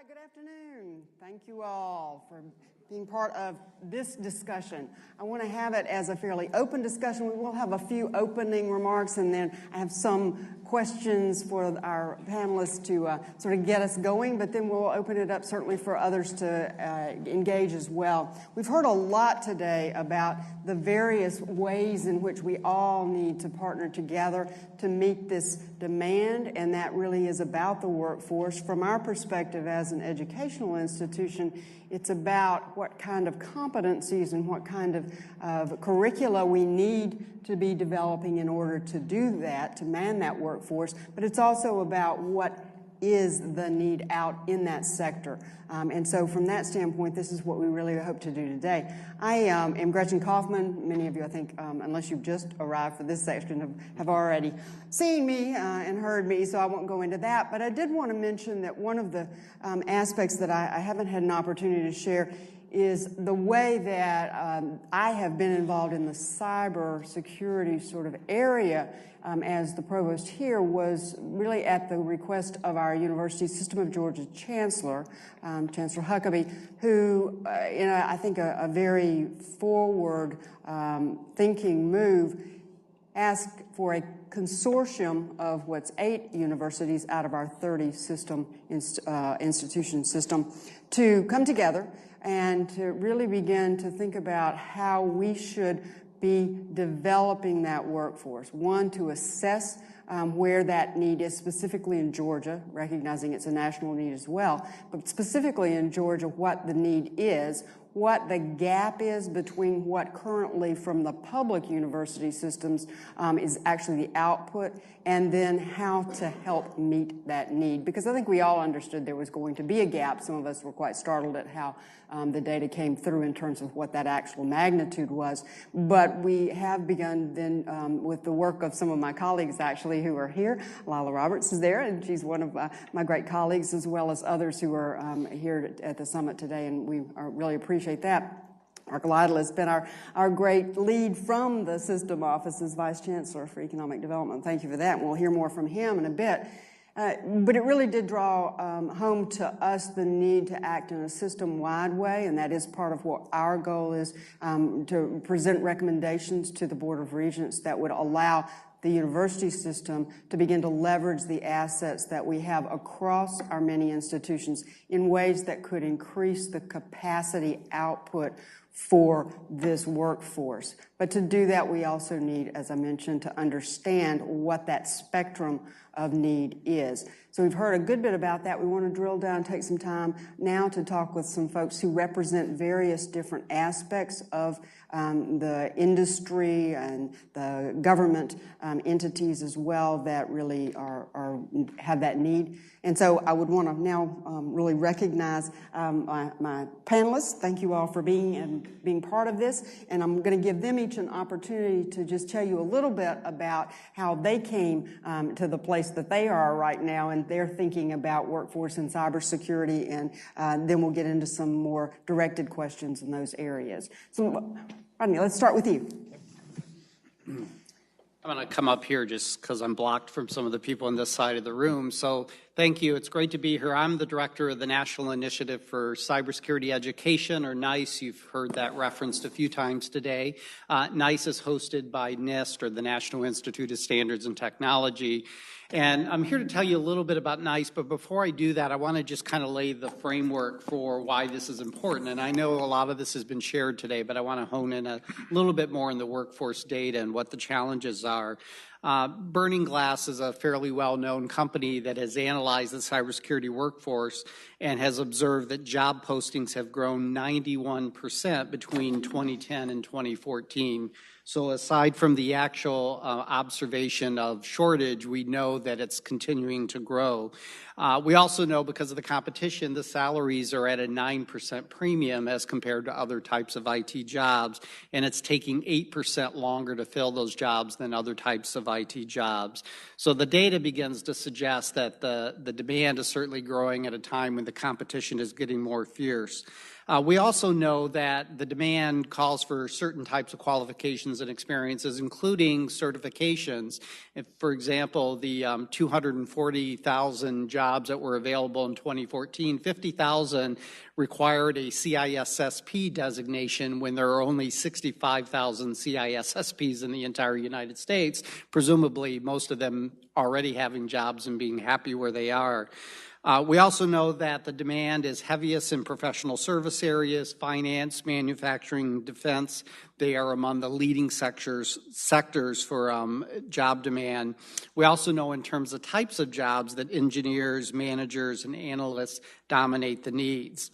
Good afternoon. Thank you all for being part of this discussion. I want to have it as a fairly open discussion. We will have a few opening remarks, and then I have some questions for our panelists to sort of get us going, but then we'll open it up certainly for others to engage as well. We've heard a lot today about the various ways in which we all need to partner together to meet this demand, and that really is about the workforce. From our perspective as an educational institution, it's about what kind of competencies and what kind of curricula we need to be developing in order to do that, to man that workforce. But it's also about what is the need out in that sector. And so from that standpoint, this is what we really hope to do today. I am Gretchen Caughman. Many of you, I think, unless you've just arrived for this section, have already seen me and heard me, so I won't go into that. But I did want to mention that one of the aspects that I haven't had an opportunity to share is the way that I have been involved in the cybersecurity sort of area as the provost here was really at the request of our University System of Georgia Chancellor, Chancellor Huckabee, who, in I think a very forward thinking move, asked for a consortium of what's 8 universities out of our 30 institution system to come together and to really begin to think about how we should be developing that workforce. One, to assess where that need is specifically in Georgia, recognizing it's a national need as well, but specifically in Georgia, what the need is, what the gap is between what currently from the public university systems is actually the output, and then how to help meet that need. Because I think we all understood there was going to be a gap. Some of us were quite startled at how the data came through in terms of what that actual magnitude was. But we have begun then with the work of some of my colleagues actually who are here. Lytle Roberts is there, and she's one of my great colleagues, as well as others who are here at the summit today, and we really appreciate that. Mark Lytle has been our great lead from the system office as Vice Chancellor for Economic Development. Thank you for that. We'll hear more from him in a bit. But it really did draw home to us the need to act in a system-wide way, and that is part of what our goal is, to present recommendations to the Board of Regents that would allow the university system to begin to leverage the assets that we have across our many institutions in ways that could increase the capacity output for this workforce. But to do that, we also need, as I mentioned, to understand what that spectrum of need is. So we've heard a good bit about that. We want to drill down, take some time now to talk with some folks who represent various different aspects of the industry and the government entities as well that really have that need. And so I would want to now really recognize my panelists. Thank you all for being part of this. And I'm going to give them each an opportunity to just tell you a little bit about how they came to the place that they are right now, and they're thinking about workforce and cybersecurity, and then we'll get into some more directed questions in those areas. So, Rodney, let's start with you. I'm going to come up here just because I'm blocked from some of the people on this side of the room. So thank you. It's great to be here. I'm the director of the National Initiative for Cybersecurity Education, or NIST. You've heard that referenced a few times today. NIST is hosted by NIST, or the National Institute of Standards and Technology. And I'm here to tell you a little bit about NIST, but before I do that, I want to just kind of lay the framework for why this is important. And I know a lot of this has been shared today, but I want to hone in a little bit more on the workforce data and what the challenges are. Burning Glass is a fairly well-known company that has analyzed the cybersecurity workforce and has observed that job postings have grown 91% between 2010 and 2014. So aside from the actual observation of shortage, we know that it's continuing to grow. We also know because of the competition, the salaries are at a 9% premium as compared to other types of IT jobs, and it's taking 8% longer to fill those jobs than other types of IT jobs. So the data begins to suggest that the demand is certainly growing at a time when the competition is getting more fierce. We also know that the demand calls for certain types of qualifications qualifications and experiences, including certifications. If, for example, the 240,000 jobs that were available in 2014, 50,000 required a CISSP designation when there are only 65,000 CISSPs in the entire United States, presumably most of them already having jobs and being happy where they are. We also know that the demand is heaviest in professional service areas, finance, manufacturing, defense. They are among the leading sectors for job demand. We also know in terms of types of jobs that engineers, managers, and analysts dominate the needs.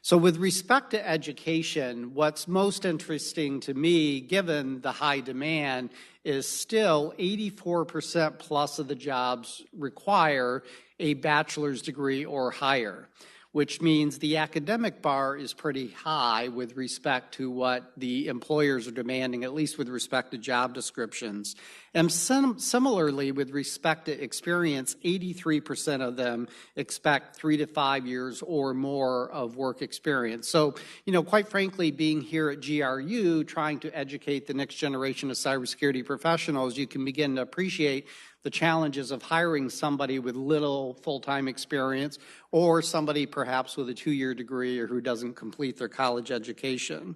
So with respect to education, what's most interesting to me, given the high demand, is still 84% plus of the jobs require a bachelor's degree or higher, which means the academic bar is pretty high with respect to what the employers are demanding, at least with respect to job descriptions. And similarly, with respect to experience, 83% of them expect 3 to 5 years or more of work experience. So, quite frankly, being here at GRU, trying to educate the next generation of cybersecurity professionals, you can begin to appreciate the challenges of hiring somebody with little full-time experience or somebody perhaps with a 2-year degree or who doesn't complete their college education.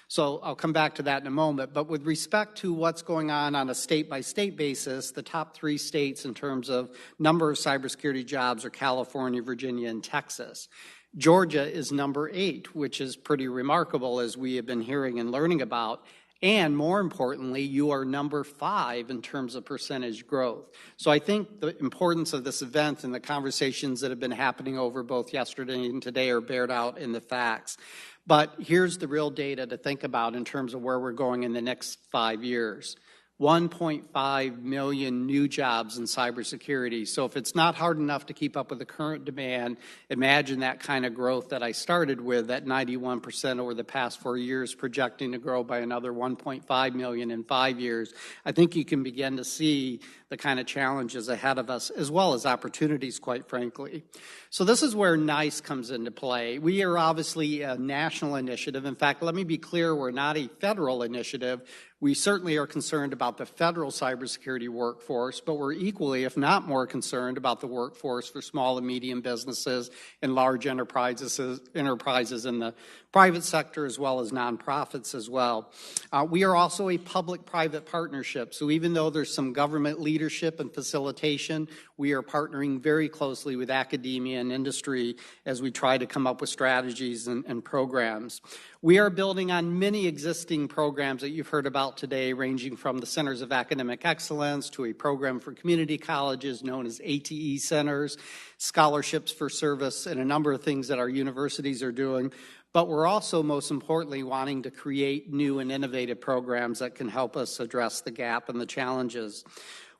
So I'll come back to that in a moment. But with respect to what's going on a state-by-state basis, the top 3 states in terms of number of cybersecurity jobs are California, Virginia, and Texas. Georgia is number 8, which is pretty remarkable, as we have been hearing and learning about. And more importantly, you are number 5 in terms of percentage growth. So I think the importance of this event and the conversations that have been happening over both yesterday and today are bared out in the facts. But here's the real data to think about in terms of where we're going in the next 5 years. 1.5 million new jobs in cybersecurity. So if it's not hard enough to keep up with the current demand, imagine that kind of growth that I started with, that 91% over the past 4 years, projecting to grow by another 1.5 million in 5 years. I think you can begin to see the kind of challenges ahead of us, as well as opportunities, quite frankly. So this is where NIST comes into play. We are obviously a national initiative. In fact, let me be clear, we're not a federal initiative. We certainly are concerned about the federal cybersecurity workforce, but we're equally, if not more, concerned about the workforce for small and medium businesses and large enterprises in the private sector, as well as nonprofits as well. We are also a public-private partnership, so even though there's some government leadership and facilitation, we are partnering very closely with academia and industry as we try to come up with strategies and programs. We are building on many existing programs that you've heard about today, ranging from the Centers of Academic Excellence to a program for community colleges known as ATE centers, scholarships for service, and a number of things that our universities are doing. But we're also, most importantly, wanting to create new and innovative programs that can help us address the gap and the challenges.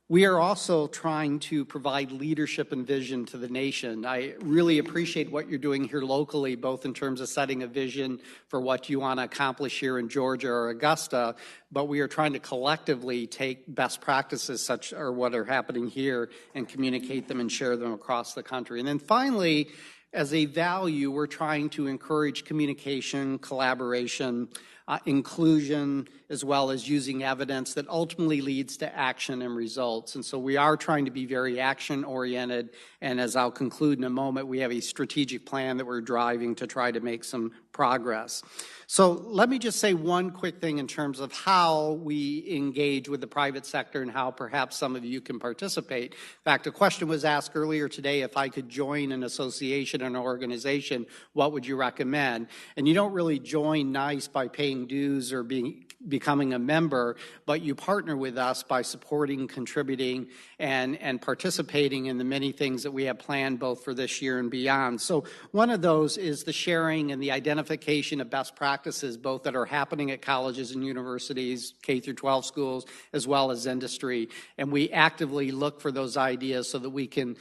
We are also trying to provide leadership and vision to the nation. I really appreciate what you're doing here locally, both in terms of setting a vision for what you want to accomplish here in Georgia or Augusta, but we are trying to collectively take best practices such as what are happening here and communicate them and share them across the country. And then finally, as a value, we're trying to encourage communication, collaboration, inclusion, as well as using evidence that ultimately leads to action and results. And so we are trying to be very action-oriented, and as I'll conclude in a moment, we have a strategic plan that we're driving to try to make some progress. So let me just say one quick thing in terms of how we engage with the private sector and how perhaps some of you can participate. In fact, a question was asked earlier today, if I could join an association or an organization, what would you recommend? And you don't really join NICE by paying dues or becoming a member, but you partner with us by supporting, contributing, and participating in the many things that we have planned both for this year and beyond. So one of those is the sharing and the identification of best practices, both that are happening at colleges and universities, K through 12 schools, as well as industry. And we actively look for those ideas so that we can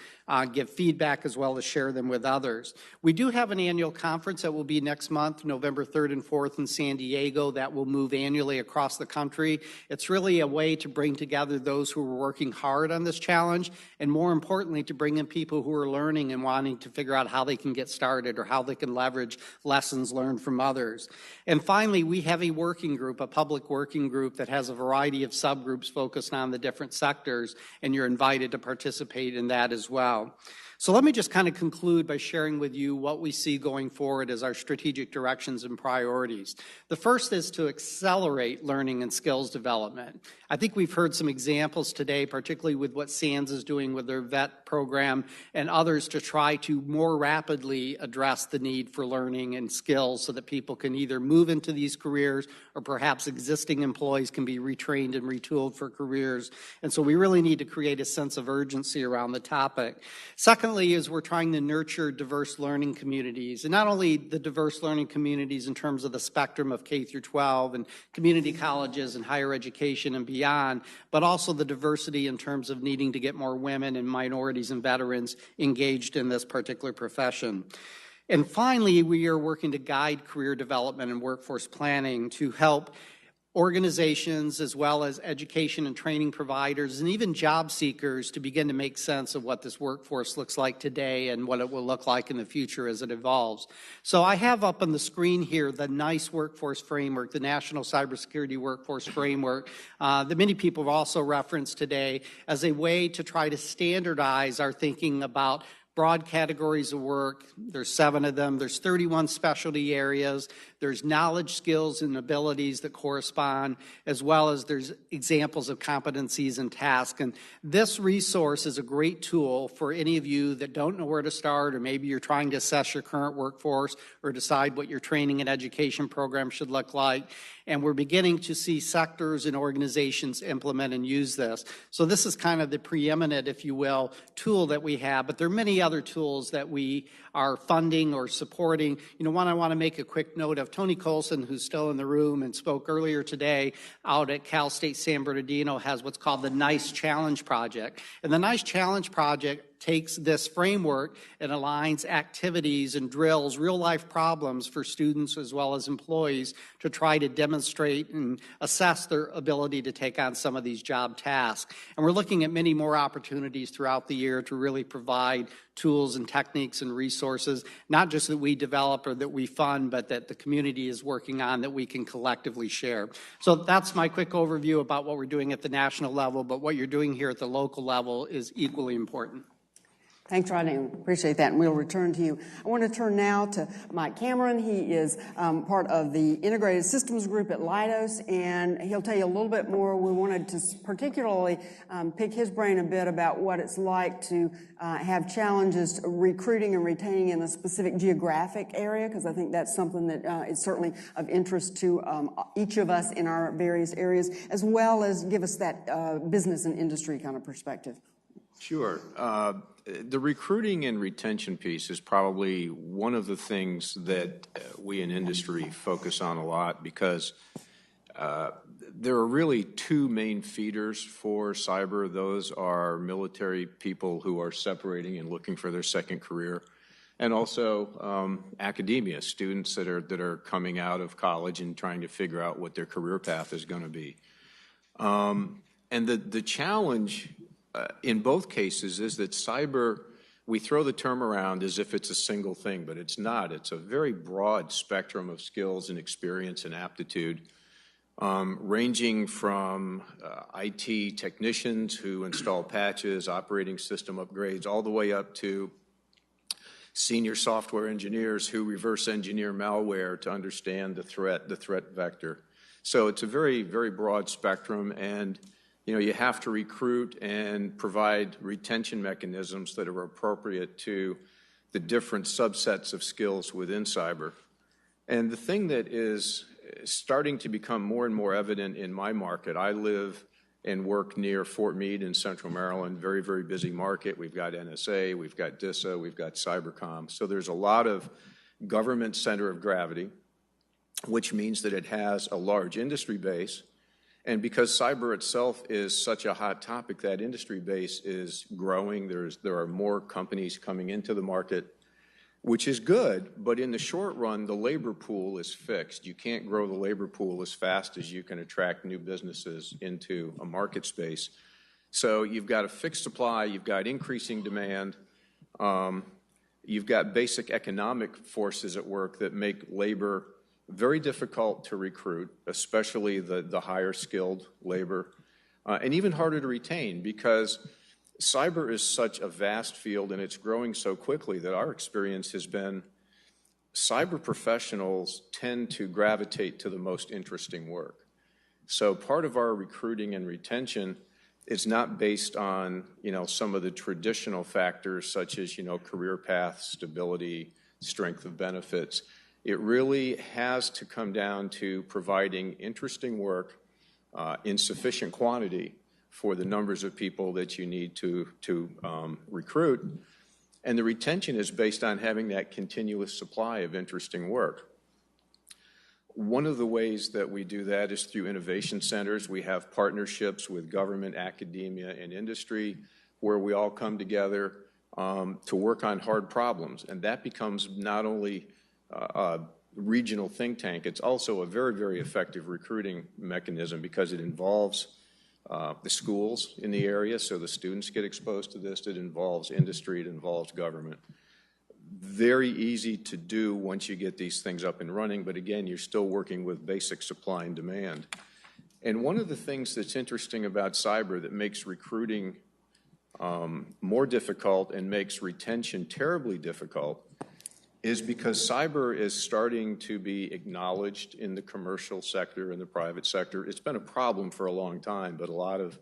give feedback as well as share them with others. We do have an annual conference that will be next month, November 3rd and 4th in San Diego, that will move annually really across the country. It's really a way to bring together those who are working hard on this challenge, and more importantly, to bring in people who are learning and wanting to figure out how they can get started or how they can leverage lessons learned from others. And finally, we have a working group, a public working group that has a variety of subgroups focused on the different sectors, and you're invited to participate in that as well. So let me just kind of conclude by sharing with you what we see going forward as our strategic directions and priorities. The first is to accelerate learning and skills development. I think we've heard some examples today, particularly with what SANS is doing with their VET program and others, to try to more rapidly address the need for learning and skills so that people can either move into these careers or perhaps existing employees can be retrained and retooled for careers. And so we really need to create a sense of urgency around the topic. Secondly, is we're trying to nurture diverse learning communities, and not only the diverse learning communities in terms of the spectrum of K through 12 and community colleges and higher education and beyond, but also the diversity in terms of needing to get more women and minorities and veterans engaged in this particular profession. And finally, we are working to guide career development and workforce planning to help organizations as well as education and training providers and even job seekers to begin to make sense of what this workforce looks like today and what it will look like in the future as it evolves. So I have up on the screen here the NIST workforce framework, the National Cybersecurity Workforce Framework, that many people have also referenced today as a way to try to standardize our thinking about broad categories of work. There's 7 of them. There's 31 specialty areas. There's knowledge, skills, and abilities that correspond, as well as there's examples of competencies and tasks. And this resource is a great tool for any of you that don't know where to start, or maybe you're trying to assess your current workforce or decide what your training and education program should look like. And we're beginning to see sectors and organizations implement and use this. So this is kind of the preeminent, if you will, tool that we have, but there are many other tools that we are funding or supporting. One I want to make a quick note of, Tony Colson, who's still in the room and spoke earlier today out at Cal State San Bernardino, has what's called the NICE Challenge Project. And the NICE Challenge Project takes this framework and aligns activities and drills, real-life problems for students as well as employees to try to demonstrate and assess their ability to take on some of these job tasks. And we're looking at many more opportunities throughout the year to really provide tools and techniques and resources, not just that we develop or that we fund, but that the community is working on that we can collectively share. So that's my quick overview about what we're doing at the national level, but what you're doing here at the local level is equally important. Thanks, Rodney. Appreciate that, and we'll return to you. I want to turn now to Mike Cameron. He is part of the Integrated Systems Group at Leidos, and he'll tell you a little bit more. We wanted to particularly pick his brain a bit about what it's like to have challenges recruiting and retaining in a specific geographic area, because I think that's something that is certainly of interest to each of us in our various areas, as well as give us that business and industry kind of perspective. Sure. The recruiting and retention piece is probably one of the things that we in industry focus on a lot, because there are really 2 main feeders for cyber. Those are military people who are separating and looking for their second career, and also academia, students that are coming out of college and trying to figure out what their career path is going to be. And the challenge in both cases is that cyber, we throw the term around as if it's a single thing, but it's not. It's a very broad spectrum of skills and experience and aptitude, ranging from IT technicians who install patches, operating system upgrades, all the way up to senior software engineers who reverse engineer malware to understand the threat vector. So it's a very, very broad spectrum, and you have to recruit and provide retention mechanisms that are appropriate to the different subsets of skills within cyber. And the thing that is starting to become more and more evident in my market, I live and work near Fort Meade in Central Maryland, very, very busy market. We've got NSA, we've got DISA, we've got Cybercom. So there's a lot of government center of gravity, which means that it has a large industry base. And because cyber itself is such a hot topic, that industry base is growing. There are more companies coming into the market. which is good, but in the short run, the labor pool is fixed. You can't grow the labor pool as fast as you can attract new businesses into a market space. So you've got a fixed supply, you've got increasing demand, you've got basic economic forces at work that make labor very difficult to recruit, especially the higher skilled labor, and even harder to retain, because cyber is such a vast field and it's growing so quickly that our experience has been cyber professionals tend to gravitate to the most interesting work. So part of our recruiting and retention is not based on, some of the traditional factors such as, career path, stability, strength of benefits. It really has to come down to providing interesting work in sufficient quantity for the numbers of people that you need to recruit. And the retention is based on having that continuous supply of interesting work. One of the ways that we do that is through innovation centers. We have partnerships with government, academia, and industry where we all come together to work on hard problems. And that becomes not only a regional think tank, it's also a very, very effective recruiting mechanism because it involves the schools in the area, so the students get exposed to this. It involves industry, it involves government. Very easy to do once you get these things up and running, but again, you're still working with basic supply and demand. And one of the things that's interesting about cyber that makes recruiting more difficult and makes retention terribly difficult is because cyber is starting to be acknowledged in the commercial sector and the private sector. It's been a problem for a long time, but a lot of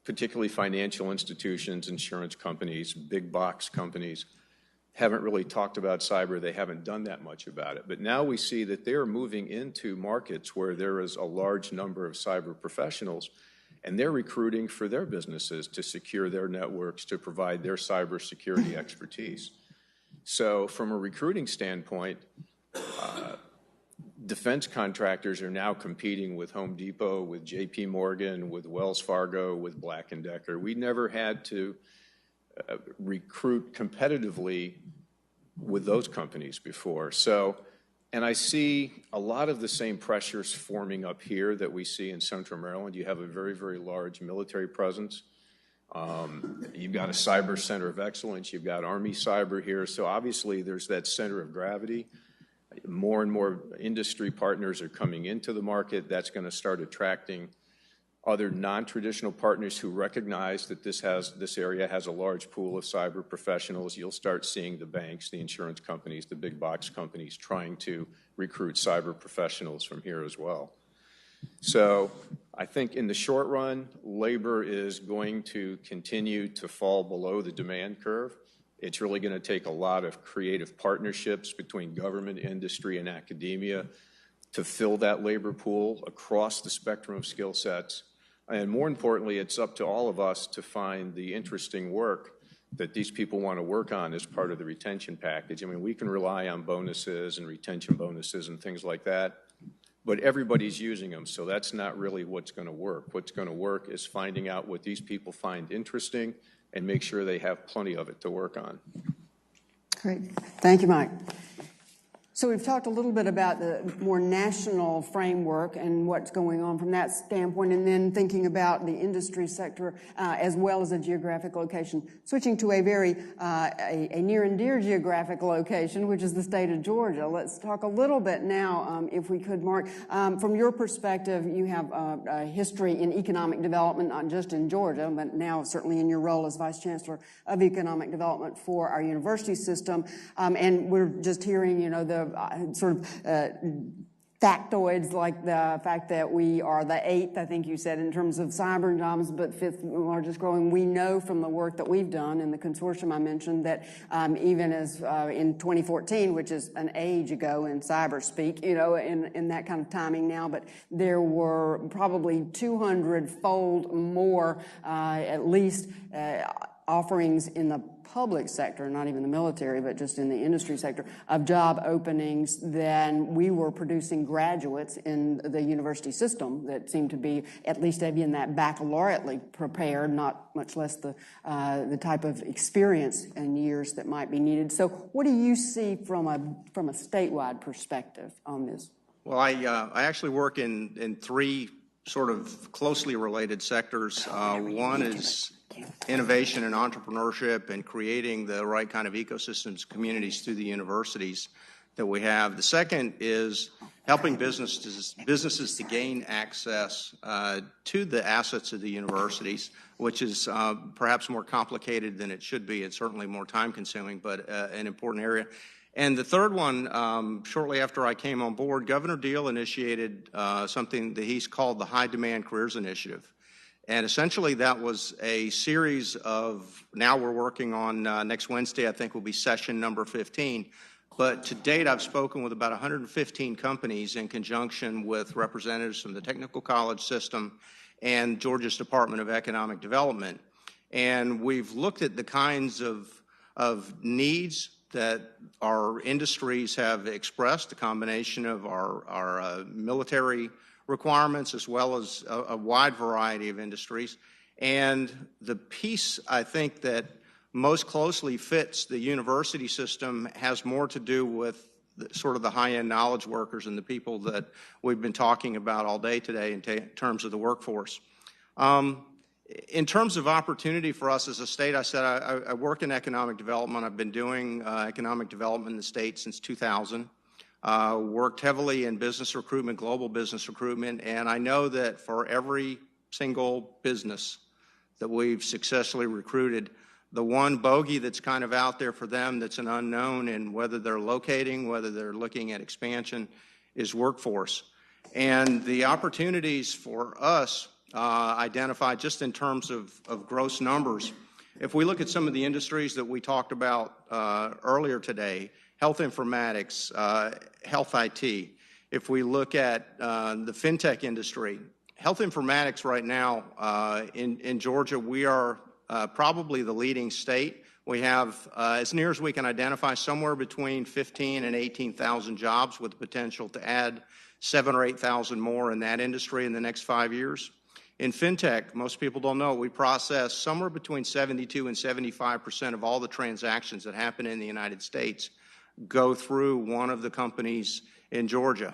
particularly financial institutions, insurance companies, big box companies haven't really talked about cyber. They haven't done that much about it. But now we see that they're moving into markets where there is a large number of cyber professionals, and they're recruiting for their businesses to secure their networks, to provide their cybersecurity expertise. So from a recruiting standpoint, defense contractors are now competing with Home Depot, with JP Morgan, with Wells Fargo, with Black & Decker. We never had to recruit competitively with those companies before. So, and I see a lot of the same pressures forming up here that we see in Central Maryland. You have a very, very large military presence. You've got a cyber center of excellence. You've got Army cyber here. So obviously there's that center of gravity. More and more industry partners are coming into the market. That's going to start attracting other non-traditional partners who recognize that this area has a large pool of cyber professionals. You'll start seeing the banks, the insurance companies, the big box companies trying to recruit cyber professionals from here as well. So I think in the short run, labor is going to continue to fall below the demand curve. It's really going to take a lot of creative partnerships between government, industry, and academia to fill that labor pool across the spectrum of skill sets. And more importantly, it's up to all of us to find the interesting work that these people want to work on as part of the retention package. I mean, we can rely on bonuses and retention bonuses and things like that, but everybody's using them, so that's not really what's going to work. What's going to work is finding out what these people find interesting and make sure they have plenty of it to work on. Great. Thank you, Mike. So we've talked a little bit about the more national framework and what's going on from that standpoint, and then thinking about the industry sector as well as a geographic location. Switching to a very a near and dear geographic location, which is the state of Georgia. Let's talk a little bit now, if we could, Mark. From your perspective, you have a history in economic development, not just in Georgia, but now certainly in your role as Vice Chancellor of Economic Development for our university system. And we're just hearing, the sort of factoids like the fact that we are the 8th, I think you said, in terms of cyber jobs, but 5th largest growing. We know from the work that we've done in the consortium I mentioned that even as in 2014, which is an age ago in cyber speak, in that kind of timing now, but there were probably 200-fold more at least offerings in the public sector, not even the military, but just in the industry sector, of job openings than we were producing graduates in the university system that seemed to be at least even that baccalaureately prepared, not much less the type of experience and years that might be needed. So what do you see from a statewide perspective on this? Well, I actually work in three sort of closely related sectors. One is innovation and entrepreneurship and creating the right kind of ecosystems, communities through the universities that we have. The second is helping businesses to gain access to the assets of the universities, which is perhaps more complicated than it should be. It's certainly more time-consuming, but an important area. And the third one, shortly after I came on board, Governor Deal initiated something that he's called the High Demand Careers Initiative. And essentially that was a series of, now we're working on, next Wednesday I think will be session number 15. But to date I've spoken with about 115 companies in conjunction with representatives from the technical college system and Georgia's Department of Economic Development. And we've looked at the kinds of needs that our industries have expressed, a combination of our military requirements as well as a wide variety of industries. And the piece I think that most closely fits the university system has more to do with sort of the high-end knowledge workers and the people that we've been talking about all day today in terms of the workforce. In terms of opportunity for us as a state, I said I work in economic development. I've been doing economic development in the state since 2000. Worked heavily in business recruitment, global business recruitment, and I know that for every single business that we've successfully recruited, the one bogey that's kind of out there for them that's an unknown in whether they're locating, whether they're looking at expansion, is workforce. And the opportunities for us identified just in terms of gross numbers. If we look at some of the industries that we talked about earlier today, health informatics, health IT, if we look at the fintech industry, health informatics right now in Georgia, we are probably the leading state. We have, as near as we can identify, somewhere between 15 and 18,000 jobs with the potential to add 7,000 or 8,000 more in that industry in the next 5 years. In fintech, most people don't know, we process somewhere between 72 and 75% of all the transactions that happen in the United States go through one of the companies in Georgia.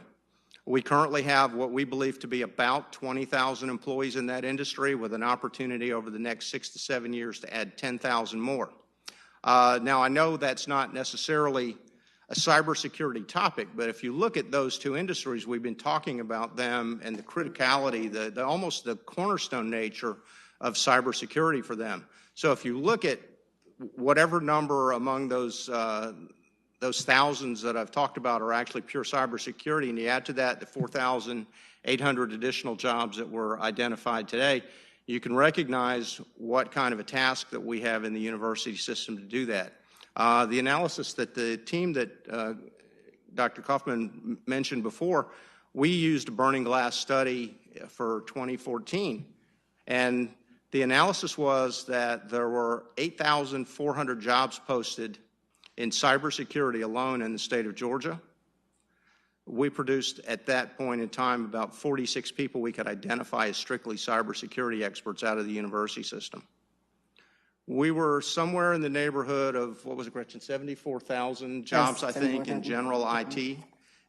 We currently have what we believe to be about 20,000 employees in that industry with an opportunity over the next 6 to 7 years to add 10,000 more. Now, I know that's not necessarily a cybersecurity topic, but if you look at those two industries, we've been talking about them and the criticality, the almost the cornerstone nature of cybersecurity for them. So if you look at whatever number among those thousands that I've talked about are actually pure cybersecurity, and you add to that the 4,800 additional jobs that were identified today, you can recognize what kind of a task that we have in the university system to do that. The analysis that the team that Dr. Caughman mentioned before, we used a burning glass study for 2014, and the analysis was that there were 8,400 jobs posted in cybersecurity alone in the state of Georgia. We produced at that point in time about 46 people we could identify as strictly cybersecurity experts out of the university system. We were somewhere in the neighborhood of, what was it, Gretchen, 74,000 jobs, I think, in general IT,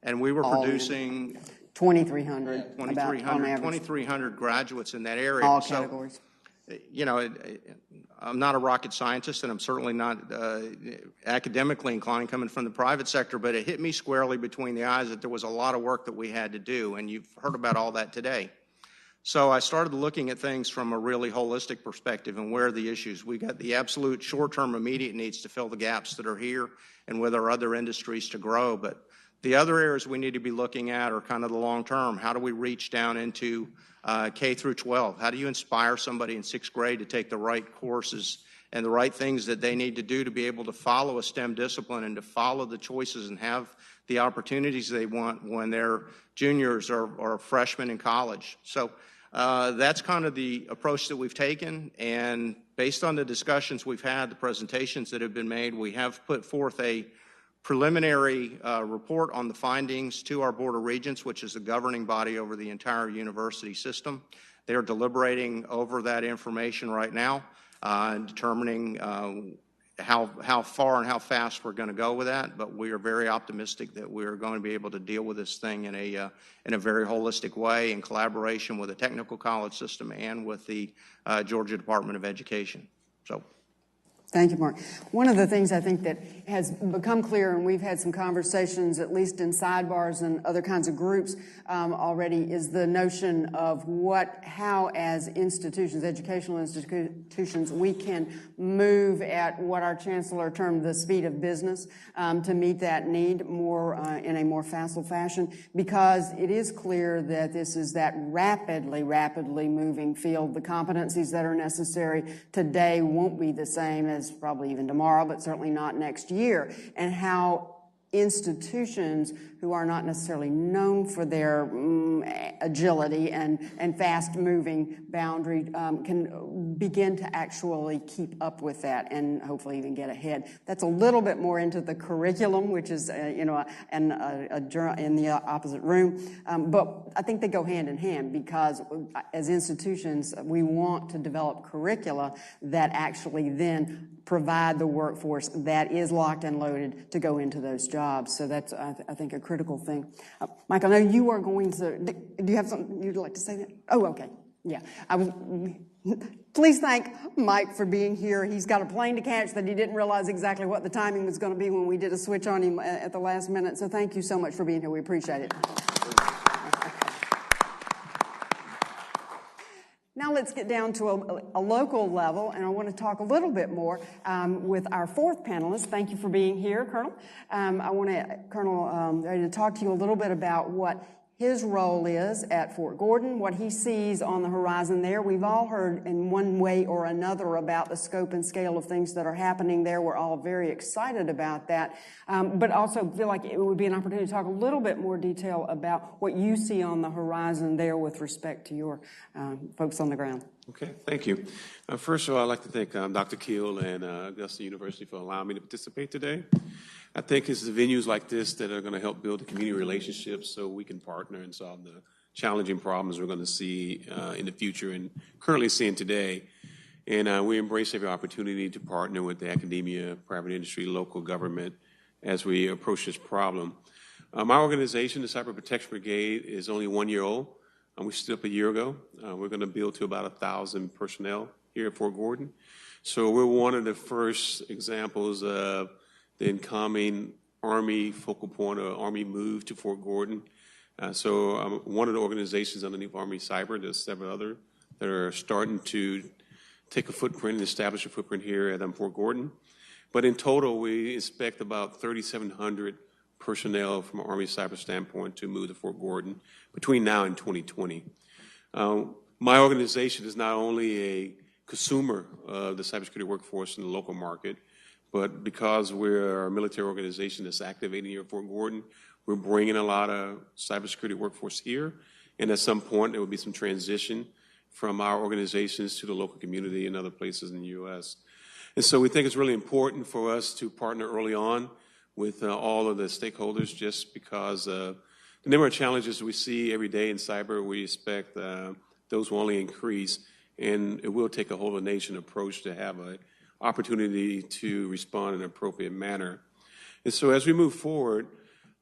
and we were producing 2,300 on average. 2,300 graduates in that area. All categories. You know, I'm not a rocket scientist, and I'm certainly not academically inclined coming from the private sector, but it hit me squarely between the eyes that there was a lot of work that we had to do, and you've heard about all that today. So I started looking at things from a really holistic perspective and where are the issues. We got the absolute short-term immediate needs to fill the gaps that are here and with our other industries to grow, but the other areas we need to be looking at are kind of the long-term. How do we reach down into K through 12? How do you inspire somebody in 6th grade to take the right courses and the right things that they need to do to be able to follow a STEM discipline and to follow the choices and have the opportunities they want when they're juniors or freshmen in college? So That's kind of the approach that we've taken, and based on the discussions we've had, the presentations that have been made, we have put forth a preliminary report on the findings to our Board of Regents, which is the governing body over the entire university system. They are deliberating over that information right now and determining how far and how fast we're going to go with that, but we are very optimistic that we're going to be able to deal with this thing in a very holistic way in collaboration with the technical college system and with the Georgia Department of Education. So. Thank you, Mark. One of the things I think that has become clear, and we've had some conversations, at least in sidebars and other kinds of groups already, is the notion of how as institutions, educational institutions, we can move at what our Chancellor termed the speed of business to meet that need more in a more facile fashion, because it is clear that this is that rapidly moving field. The competencies that are necessary today won't be the same as probably even tomorrow, but certainly not next year, and how institutions who are not necessarily known for their agility and fast-moving boundary can begin to actually keep up with that and hopefully even get ahead. That's a little bit more into the curriculum, which is, in the opposite room. But I think they go hand in hand, because as institutions, we want to develop curricula that actually then provide the workforce that is locked and loaded to go into those jobs. So that's, I think, a critical thing. Mike, I know you are going to, do you have something you'd like to say? Oh, okay. Yeah. Please thank Mike for being here. He's got a plane to catch that he didn't realize exactly what the timing was going to be when we did a switch on him at the last minute. So thank you so much for being here. We appreciate it. Now let's get down to a local level, and I want to talk a little bit more with our fourth panelist. Thank you for being here, Colonel. I want Colonel to talk to you a little bit about what his role is at Fort Gordon, what he sees on the horizon there. We've all heard in one way or another about the scope and scale of things that are happening there. We're all very excited about that, but also feel like it would be an opportunity to talk a little bit more detail about what you see on the horizon there with respect to your folks on the ground. Okay, thank you. First of all, I'd like to thank Dr. Keel and Augusta University for allowing me to participate today. I think it's the venues like this that are going to help build the community relationships so we can partner and solve the challenging problems we're going to see in the future and currently seeing today. And we embrace every opportunity to partner with the academia, private industry, local government as we approach this problem. My organization, the Cyber Protection Brigade, is only 1 year old. We stood up a year ago. We're going to build to about 1,000 personnel here at Fort Gordon. So we're one of the first examples of the incoming Army focal point or Army move to Fort Gordon. So I'm one of the organizations underneath Army Cyber. There's several other that are starting to take a footprint and establish a footprint here at Fort Gordon. But in total, we expect about 3,700 personnel from an Army Cyber standpoint to move to Fort Gordon between now and 2020. My organization is not only a consumer of the cybersecurity workforce in the local market, but because we're a military organization that's activating here at Fort Gordon, we're bringing a lot of cybersecurity workforce here. And at some point, there will be some transition from our organizations to the local community and other places in the U.S. And so we think it's really important for us to partner early on with all of the stakeholders, just because the number of challenges we see every day in cyber, we expect those will only increase, and it will take a whole nation approach to have an opportunity to respond in an appropriate manner. And so as we move forward,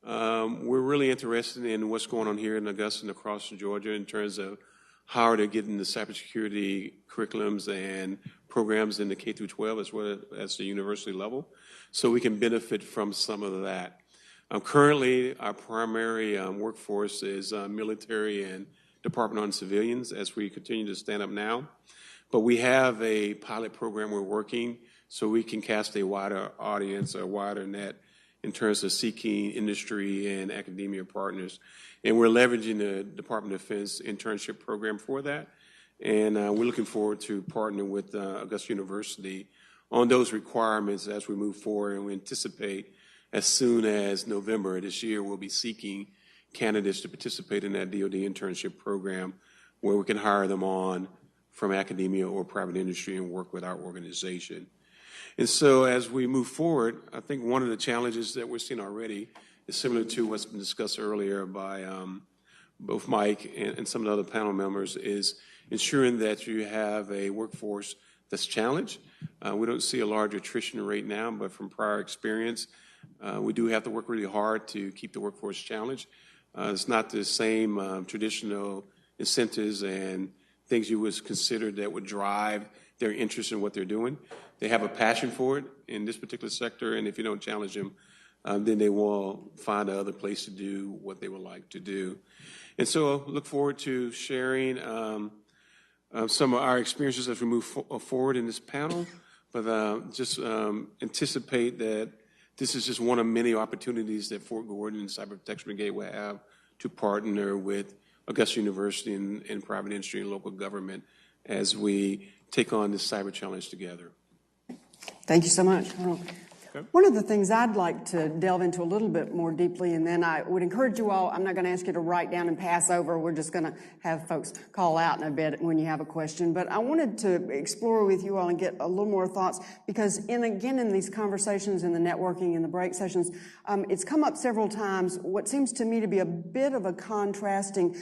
we're really interested in what's going on here in Augusta and across Georgia in terms of how they're getting the cybersecurity curriculums and programs in the K through 12 as well as the university level, so we can benefit from some of that. Currently, our primary workforce is military and Department on Civilians as we continue to stand up now. But we have a pilot program we're working so we can cast a wider audience, a wider net in terms of seeking industry and academia partners. And we're leveraging the Department of Defense internship program for that. And we're looking forward to partnering with Augusta University on those requirements as we move forward. And we anticipate as soon as November this year, we'll be seeking candidates to participate in that DoD internship program where we can hire them on from academia or private industry and work with our organization. And so as we move forward, I think one of the challenges that we're seeing already is similar to what's been discussed earlier by both Mike and some of the other panel members, is ensuring that you have a workforce that's challenged. We don't see a large attrition rate now, but from prior experience, we do have to work really hard to keep the workforce challenged. It's not the same traditional incentives and things you would consider that would drive their interest in what they're doing. They have a passion for it in this particular sector, and if you don't challenge them, then they will find another place to do what they would like to do. And so I look forward to sharing some of our experiences as we move forward in this panel, but just anticipate that this is just one of many opportunities that Fort Gordon and Cyber Protection Brigade will have to partner with Augusta University and private industry and local government as we take on this cyber challenge together. Thank you so much. One of the things I'd like to delve into a little bit more deeply, and then I would encourage you all, I'm not going to ask you to write down and pass over. We're just going to have folks call out in a bit when you have a question. But I wanted to explore with you all and get a little more thoughts, because again, in these conversations in the networking and the break sessions, it's come up several times, what seems to me to be a bit of a contrasting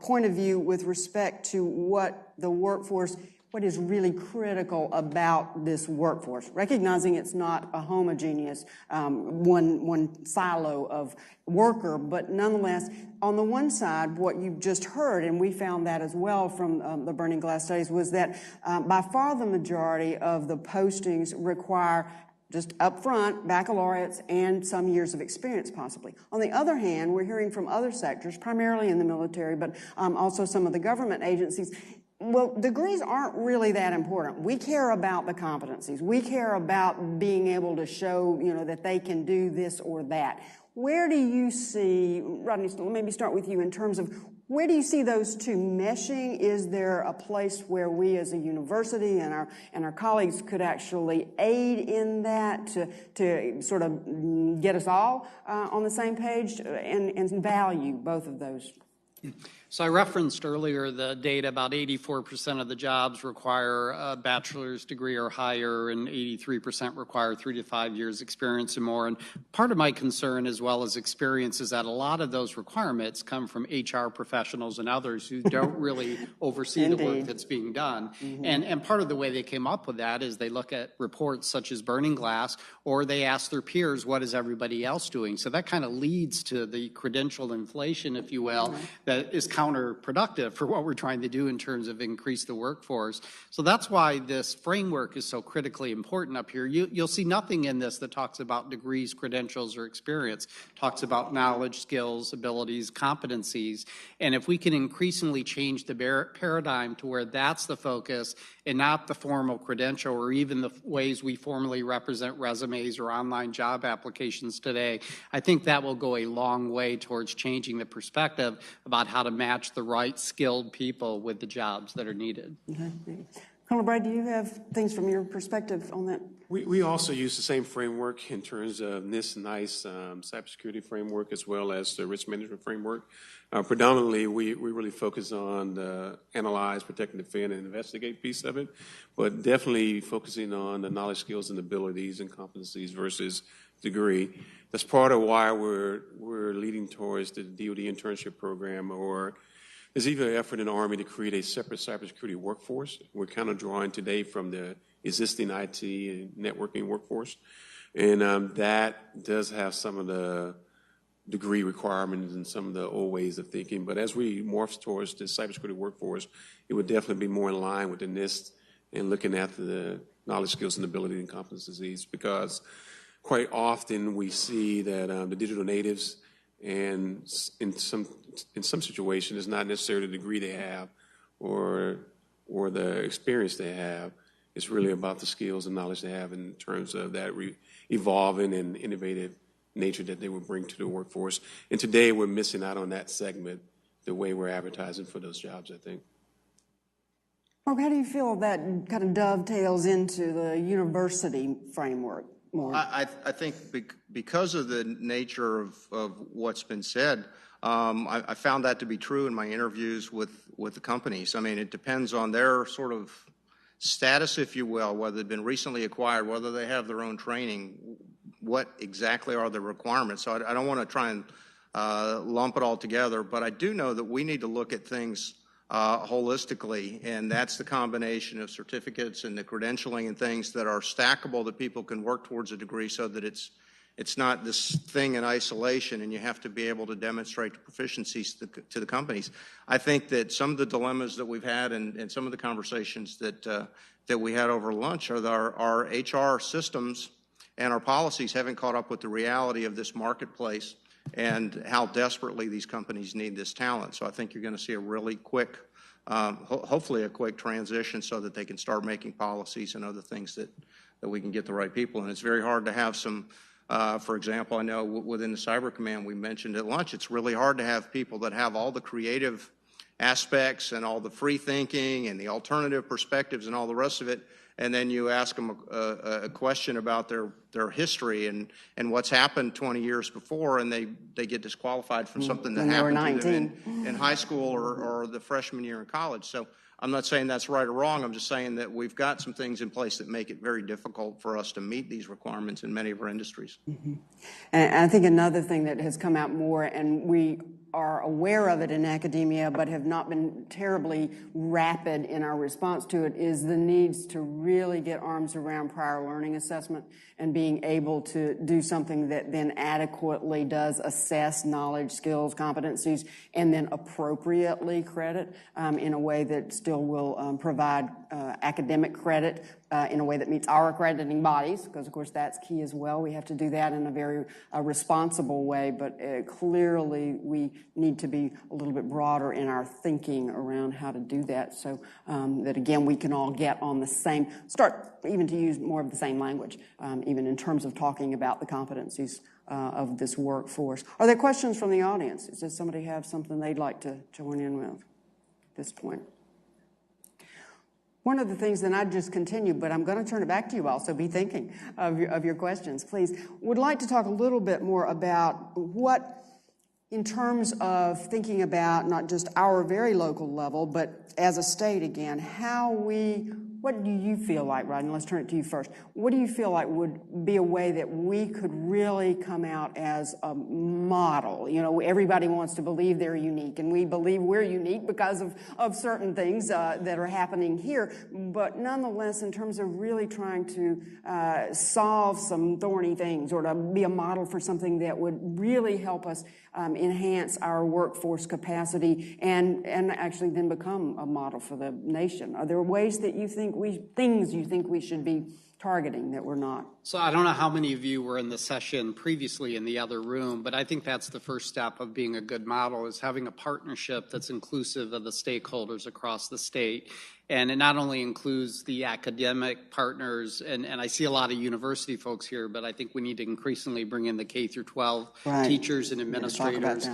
point of view with respect to what the workforce, what is really critical about this workforce, recognizing it's not a homogeneous one silo of worker, but nonetheless, on the one side, what you've just heard, and we found that as well from the Burning Glass studies, was that by far the majority of the postings require just upfront baccalaureates and some years of experience possibly. On the other hand, we're hearing from other sectors, primarily in the military, but also some of the government agencies, well, degrees aren't really that important. We care about the competencies. We care about being able to show, that they can do this or that. Where do you see, Rodney, maybe start with you in terms of where do you see those two meshing? Is there a place where we as a university and our colleagues could actually aid in that to sort of get us all on the same page and value both of those? So I referenced earlier the data about 84% of the jobs require a bachelor's degree or higher, and 83% require 3 to 5 years experience and more. And part of my concern, as well as experience, is that a lot of those requirements come from HR professionals and others who don't really oversee the work that's being done. Mm-hmm. And part of the way they came up with that is they look at reports such as Burning Glass, or they ask their peers, what is everybody else doing? So that kind of leads to the credential inflation, if you will, mm-hmm. that is counterproductive for what we're trying to do in terms of increase the workforce. So that's why this framework is so critically important up here. You'll see nothing in this that talks about degrees, credentials, or experience. It talks about knowledge, skills, abilities, competencies. And if we can increasingly change the paradigm to where that's the focus and not the formal credential or even the ways we formally represent resumes or online job applications today, I think that will go a long way towards changing the perspective about how to match the right skilled people with the jobs that are needed. Okay. Colonel Bray, do you have things from your perspective on that? We also use the same framework in terms of NIST, cybersecurity framework, as well as the risk management framework. Predominantly, we really focus on the analyze, protect, and defend, and investigate piece of it, but definitely focusing on the knowledge, skills, and abilities and competencies versus degree. That's part of why we're leading towards the DoD internship program, or there's even an effort in the Army to create a separate cybersecurity workforce. We're kind of drawing today from the existing IT and networking workforce, and that does have some of the degree requirements and some of the old ways of thinking. But as we morph towards the cybersecurity workforce, it would definitely be more in line with the NIST and looking at the knowledge, skills, and ability and competencies, because quite often we see that the digital natives, and in some situations, it's not necessarily the degree they have or the experience they have. It's really about the skills and knowledge they have in terms of that evolving and innovative nature that they would bring to the workforce. And today we're missing out on that segment the way we're advertising for those jobs, I think. Mark, how do you feel that kind of dovetails into the university framework more? I think because of the nature of what's been said, I found that to be true in my interviews with the companies. I mean, it depends on their sort of status, if you will, whether they've been recently acquired, whether they have their own training, what exactly are the requirements. So I don't want to try and lump it all together, but I do know that we need to look at things holistically, and that's the combination of certificates and the credentialing and things that are stackable that people can work towards a degree so that it's not this thing in isolation and you have to be able to demonstrate the proficiencies to the companies. I think that some of the dilemmas that we've had and some of the conversations that we had over lunch are that our HR systems and our policies haven't caught up with the reality of this marketplace and how desperately these companies need this talent. So I think you're going to see a really quick, hopefully a quick transition so that they can start making policies and other things that we can get the right people. And it's very hard to have some, for example, I know within the Cyber Command we mentioned at lunch, it's really hard to have people that have all the creative aspects and all the free thinking and the alternative perspectives and all the rest of it, and then you ask them a question about their history and what's happened 20 years before, and they get disqualified from something that happened to them in high school or the freshman year in college. So I'm not saying that's right or wrong. I'm just saying that we've got some things in place that make it very difficult for us to meet these requirements in many of our industries. Mm-hmm. And I think another thing that has come out more, and we are aware of it in academia but have not been terribly rapid in our response to it, is the needs to really get arms around prior learning assessment and being able to do something that then adequately does assess knowledge, skills, competencies, and then appropriately credit in a way that still will provide academic credit in a way that meets our accrediting bodies, because of course that's key as well. We have to do that in a very responsible way, but clearly we need to be a little bit broader in our thinking around how to do that, so that again we can all get on the same, start even to use more of the same language, even in terms of talking about the competencies of this workforce. Are there questions from the audience? Does somebody have something they'd like to join in with at this point? One of the things, then I'd just continue, but I'm going to turn it back to you all, so be thinking of your questions, please. Would like to talk a little bit more about what, in terms of thinking about not just our very local level, but as a state again, what do you feel like, Rodney? Let's turn it to you first. What do you feel like would be a way that we could really come out as a model? You know, everybody wants to believe they're unique, and we believe we're unique because of certain things that are happening here. But nonetheless, in terms of really trying to solve some thorny things or to be a model for something that would really help us enhance our workforce capacity and actually then become a model for the nation. Are there ways that you think things you think we should be targeting that we're not? So I don't know how many of you were in the session previously in the other room, but I think that's the first step of being a good model, is having a partnership that's inclusive of the stakeholders across the state. And it not only includes the academic partners, and I see a lot of university folks here, but I think we need to increasingly bring in the K through 12 teachers and administrators.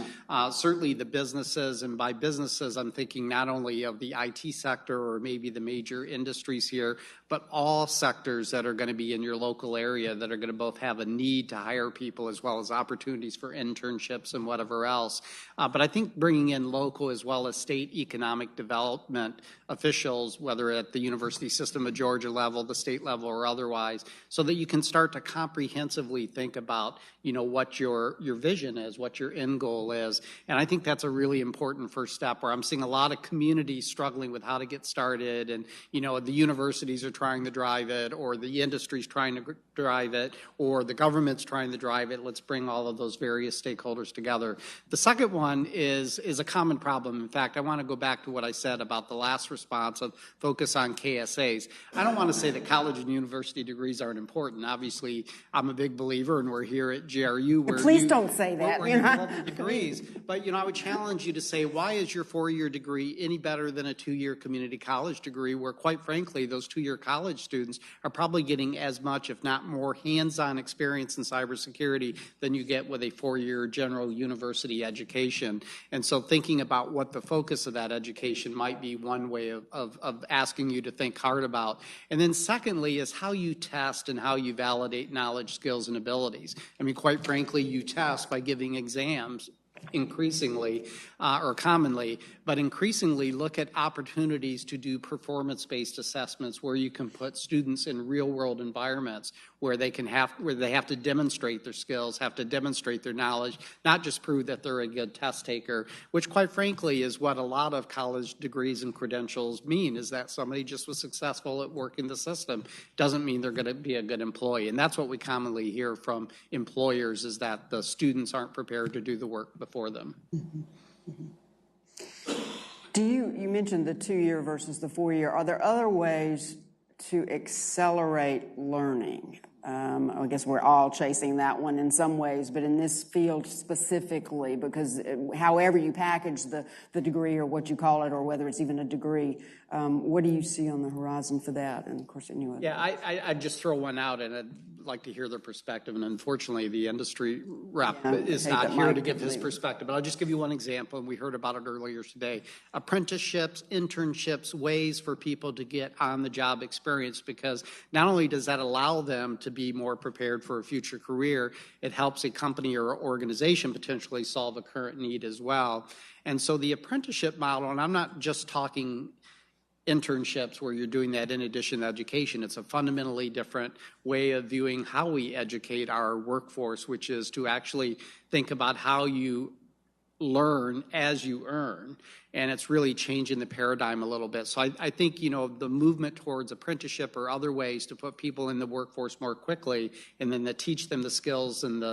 Certainly the businesses, and by businesses I'm thinking not only of the IT sector or maybe the major industries here, but all sectors that are going to be in your local area that are going to both have a need to hire people as well as opportunities for internships and whatever else. But I think bringing in local as well as state economic development officials, whether at the University System of Georgia level, the state level, or otherwise, so that you can start to comprehensively think about, you know, what your vision is, what your end goal is. And I think that's a really important first step, where I'm seeing a lot of communities struggling with how to get started, and, you know, the universities are trying to drive it, or the industry's trying to drive it, or the government's trying to drive it. Let's bring all of those various stakeholders together. The second one is a common problem. In fact, I want to go back to what I said about the last response of focus on KSAs. I don't want to say that college and university degrees aren't important. Obviously, I'm a big believer, and we're here at GRU. Please don't say that. We're global degrees. But, you know, I would challenge you to say, why is your 4-year degree any better than a 2-year community college degree, where, quite frankly, those 2-year college students are probably getting as much, if not more, hands-on experience in cybersecurity than you get with a 4-year general university education. And so thinking about what the focus of that education might be one way of asking you to think hard about. And then secondly is how you test and how you validate knowledge, skills, and abilities. I mean, quite frankly, you test by giving exams increasingly or commonly, but increasingly look at opportunities to do performance-based assessments where you can put students in real-world environments where they have to demonstrate their skills, have to demonstrate their knowledge, not just prove that they're a good test taker, which quite frankly is what a lot of college degrees and credentials mean, is that somebody just was successful at working the system. Doesn't mean they're going to be a good employee. And that's what we commonly hear from employers, is that the students aren't prepared to do the work before them. You mentioned the 2-year versus the 4-year. Are there other ways to accelerate learning? I guess we're all chasing that one in some ways, but in this field specifically, because however you package the degree or what you call it, or whether it's even a degree, what do you see on the horizon for that? And of course, anyway. Yeah, I'd just throw one out, and I'd like to hear their perspective. And unfortunately, the industry rep is not here to give his perspective. But I'll just give you one example, and we heard about it earlier today. Apprenticeships, internships, ways for people to get on-the-job experience, because not only does that allow them to be more prepared for a future career, it helps a company or organization potentially solve a current need as well. And so the apprenticeship model, and I'm not just talking internships where you're doing that in addition to education. It's a fundamentally different way of viewing how we educate our workforce, which is to actually think about how you learn as you earn. And it's really changing the paradigm a little bit. So I think, the movement towards apprenticeship or other ways to put people in the workforce more quickly and then to teach them the skills and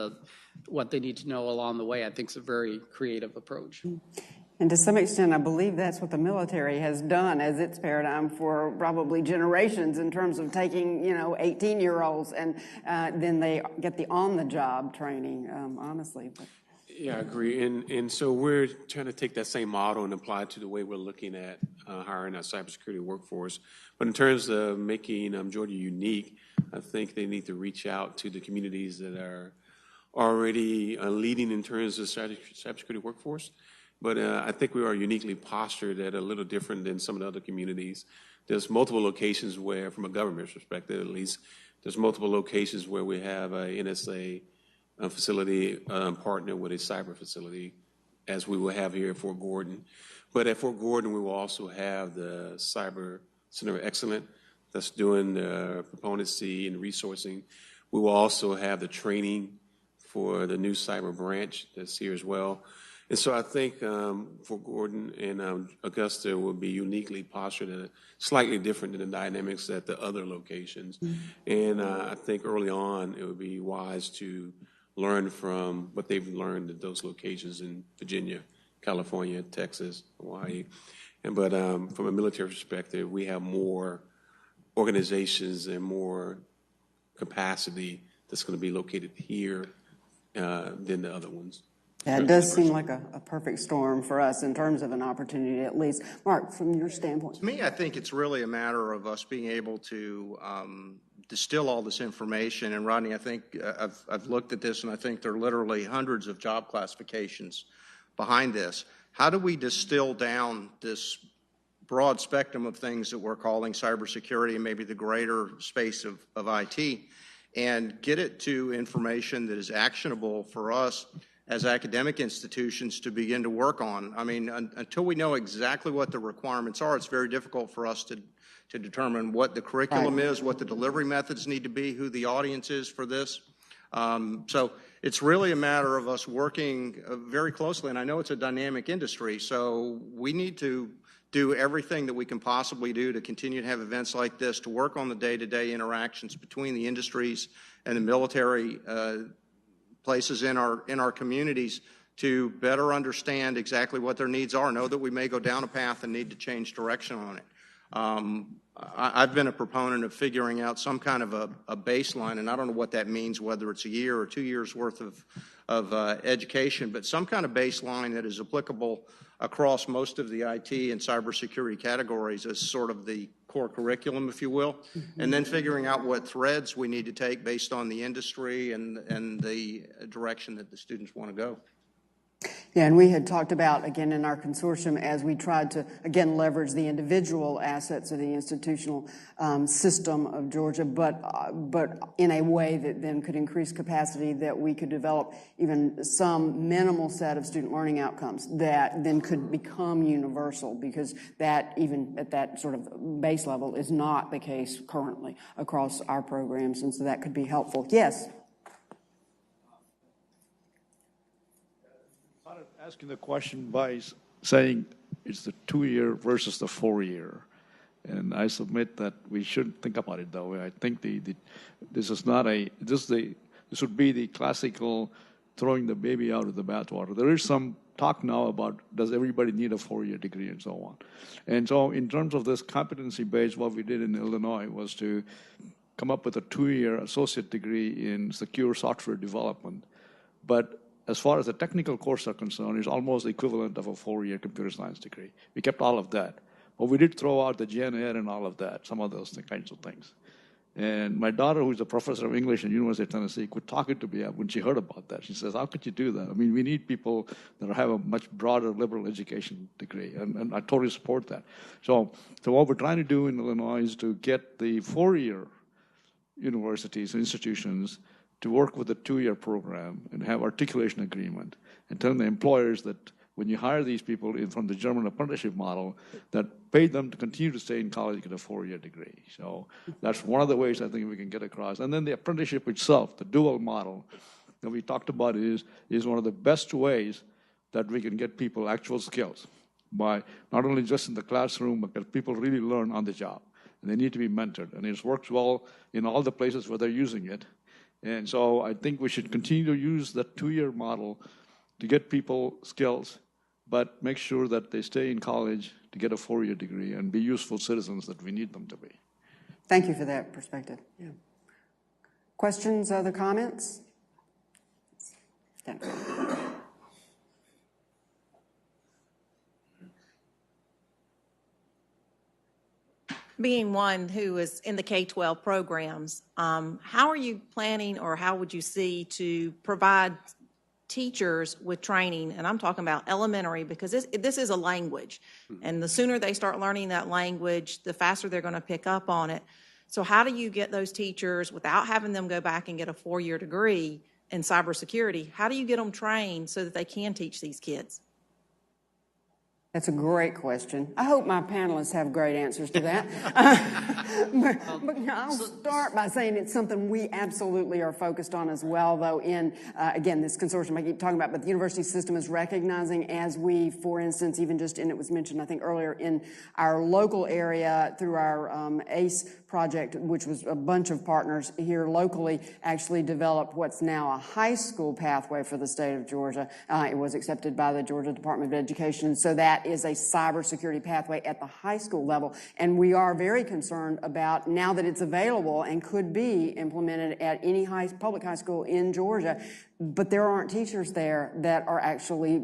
what they need to know along the way, I think is a very creative approach. And to some extent, I believe that's what the military has done as its paradigm for probably generations in terms of taking, 18-year-olds and then they get the on-the-job training, honestly. But. Yeah, I agree. And so we're trying to take that same model and apply it to the way we're looking at hiring our cybersecurity workforce. But in terms of making Georgia unique, I think they need to reach out to the communities that are already leading in terms of cybersecurity workforce. But I think we are uniquely postured at a little different than some of the other communities. There's multiple locations where, from a government perspective at least, there's multiple locations where we have a NSA facility partner with a cyber facility, as we will have here at Fort Gordon. But at Fort Gordon, we will also have the Cyber Center of Excellence that's doing the proponency and resourcing. We will also have the training for the new cyber branch that's here as well. And so I think Fort Gordon and Augusta will be uniquely postured and slightly different than the dynamics at the other locations. Mm-hmm. And I think early on it would be wise to learn from what they've learned at those locations in Virginia, California, Texas, Hawaii. But from a military perspective, we have more organizations and more capacity that's going to be located here than the other ones. Yeah, it does seem like a perfect storm for us in terms of an opportunity, at least. Mark, from your standpoint. To me, I think it's really a matter of us being able to distill all this information. And Rodney, I think I've looked at this, and I think there are literally hundreds of job classifications behind this. How do we distill down this broad spectrum of things that we're calling cybersecurity and maybe the greater space of IT, and get it to information that is actionable for us as academic institutions to begin to work on? I mean, until we know exactly what the requirements are, it's very difficult for us to determine what the curriculum is, what the delivery methods need to be, who the audience is for this. So it's really a matter of us working very closely, and I know it's a dynamic industry, so we need to do everything that we can possibly do to continue to have events like this, to work on the day-to-day interactions between the industries and the military places in our communities, to better understand exactly what their needs are, know that we may go down a path and need to change direction on it. I've been a proponent of figuring out some kind of a baseline, and I don't know what that means, whether it's a year or 2 years worth of education, but some kind of baseline that is applicable across most of the IT and cybersecurity categories as sort of the core curriculum, if you will, and then figuring out what threads we need to take based on the industry and the direction that the students want to go. Yeah, and we had talked about, again, in our consortium, as we tried to, again, leverage the individual assets of the institutional system of Georgia, but in a way that then could increase capacity, that we could develop even some minimal set of student learning outcomes that then could become universal, because that, even at that sort of base level, is not the case currently across our programs, and so that could be helpful. Yes? Asking the question by saying it's the 2-year versus the 4-year, and I submit that we shouldn't think about it that way. I think this is not this would be the classical throwing the baby out of the bathwater. There is some talk now about does everybody need a 4-year degree and so on, and so in terms of this competency base, what we did in Illinois was to come up with a 2-year associate degree in secure software development, but as far as the technical courses are concerned, it's almost the equivalent of a 4-year computer science degree. We kept all of that. But we did throw out the gen ed and all of that, some of those kinds of things. And my daughter, who's a professor of English at University of Tennessee, quit talking to me when she heard about that. She says, how could you do that? I mean, we need people that have a much broader liberal education degree, and I totally support that. So what we're trying to do in Illinois is to get the 4-year universities and institutions to work with a 2-year program and have articulation agreement and tell the employers that when you hire these people from the German apprenticeship model, that pay them to continue to stay in college and get a 4-year degree. So that's one of the ways I think we can get across. And then the apprenticeship itself, the dual model that we talked about is one of the best ways that we can get people actual skills by not only just in the classroom, but that people really learn on the job. And they need to be mentored. And it works well in all the places where they're using it. And so I think we should continue to use that 2-year model to get people skills, but make sure that they stay in college to get a 4-year degree and be useful citizens that we need them to be. Thank you for that perspective. Yeah. Questions, other comments? Yeah. Being one who is in the K-12 programs, how are you planning, or how would you see to provide teachers with training? And I'm talking about elementary, because this is a language. And the sooner they start learning that language, the faster they're going to pick up on it. So how do you get those teachers, without having them go back and get a 4-year degree in cybersecurity, how do you get them trained so that they can teach these kids? That's a great question. I hope my panelists have great answers to that. But I'll start by saying it's something we absolutely are focused on as well, though, in, again, this consortium I keep talking about, but the university system is recognizing, as we, for instance, even just, and it was mentioned, I think, earlier, in our local area through our ACE project, which was a bunch of partners here locally, actually developed what's now a high school pathway for the state of Georgia. It was accepted by the Georgia Department of Education, so that is a cybersecurity pathway at the high school level. And we are very concerned about, now that it's available and could be implemented at any public high school in Georgia, but there aren't teachers there that are actually,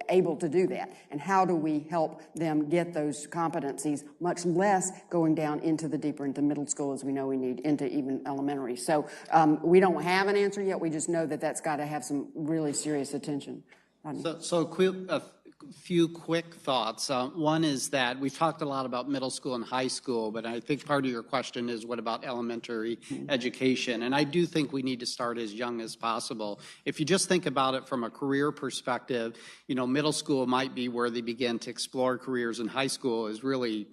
able to do that. And how do we help them get those competencies, much less going down into the deeper into middle school, as we know we need, into even elementary. So we don't have an answer yet. We just know that that's got to have some really serious attention. A few quick thoughts. One is that we've talked a lot about middle school and high school, but I think part of your question is what about elementary education? And I do think we need to start as young as possible. If you just think about it from a career perspective, middle school might be where they begin to explore careers, and high school is really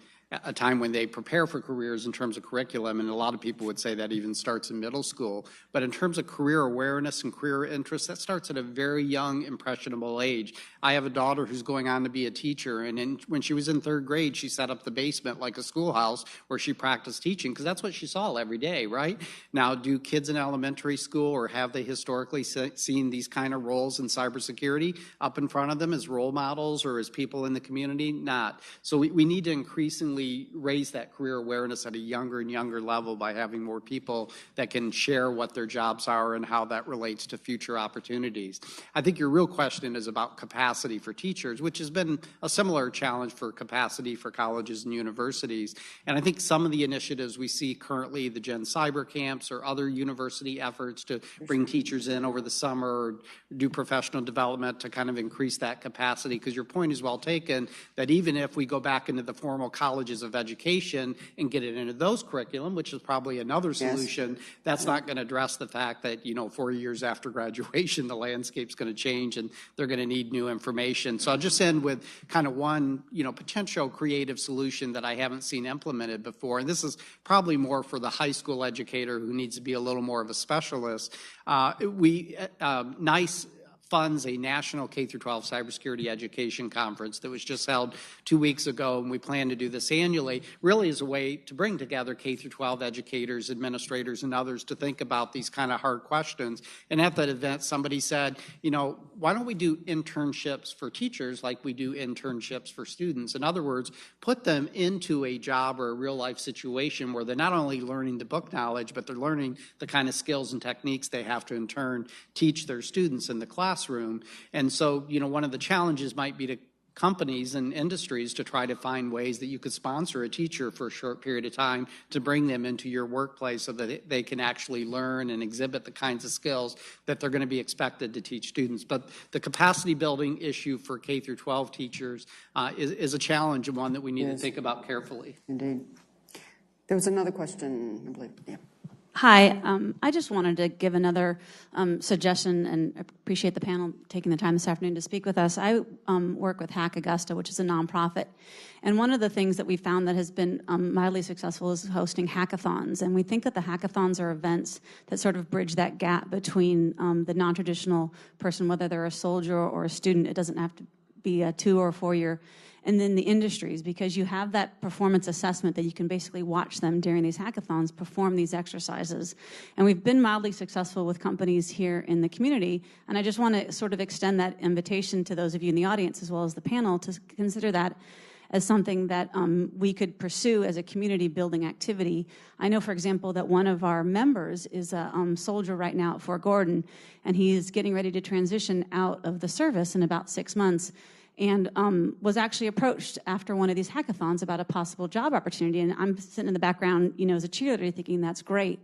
a time when they prepare for careers in terms of curriculum, and a lot of people would say that even starts in middle school. But in terms of career awareness and career interest, that starts at a very young, impressionable age. I have a daughter who's going on to be a teacher, and when she was in 3rd grade, she set up the basement like a schoolhouse where she practiced teaching, because that's what she saw every day, right? Now, do kids in elementary school, or have they historically seen these kind of roles in cybersecurity up in front of them as role models or as people in the community? Not. So we need to increasingly really raise that career awareness at a younger and younger level by having more people that can share what their jobs are and how that relates to future opportunities. I think your real question is about capacity for teachers, which has been a similar challenge for capacity for colleges and universities. And I think some of the initiatives we see currently, the Gen Cyber Camps or other university efforts to bring teachers in over the summer or do professional development to kind of increase that capacity, because your point is well taken, that even if we go back into the formal colleges of education and get it into those curriculum, which is probably another solution, that's not going to address the fact that, 4 years after graduation, the landscape's going to change and they're going to need new information. So I'll just end with kind of one, potential creative solution that I haven't seen implemented before. And this is probably more for the high school educator who needs to be a little more of a specialist. NIST funds a national K-12 cybersecurity education conference that was just held 2 weeks ago, and we plan to do this annually, really as a way to bring together K-12 educators, administrators, and others to think about these kind of hard questions. And at that event, somebody said, why don't we do internships for teachers like we do internships for students? In other words, put them into a job or a real-life situation where they're not only learning the book knowledge, but they're learning the kind of skills and techniques they have to, in turn, teach their students in the classroom. And so, one of the challenges might be to companies and industries to try to find ways that you could sponsor a teacher for a short period of time to bring them into your workplace so that they can actually learn and exhibit the kinds of skills that they're going to be expected to teach students. But the capacity building issue for K through 12 teachers is a challenge and one that we need to think about carefully. Indeed. There was another question, I believe. Yeah. Hi, I just wanted to give another suggestion and appreciate the panel taking the time this afternoon to speak with us. I work with Hack Augusta, which is a nonprofit, and one of the things that we found that has been mildly successful is hosting hackathons, and we think that the hackathons are events that sort of bridge that gap between the non-traditional person, whether they're a soldier or a student. It doesn't have to be a 2 or 4 year. And then the industries, because you have that performance assessment that you can basically watch them during these hackathons perform these exercises. And we've been mildly successful with companies here in the community, and I just want to sort of extend that invitation to those of you in the audience as well as the panel to consider that as something that we could pursue as a community building activity. I know, for example, that one of our members is a soldier right now at Fort Gordon, and he's getting ready to transition out of the service in about 6 months, and was actually approached after one of these hackathons about a possible job opportunity. And I'm sitting in the background, as a cheerleader thinking that's great.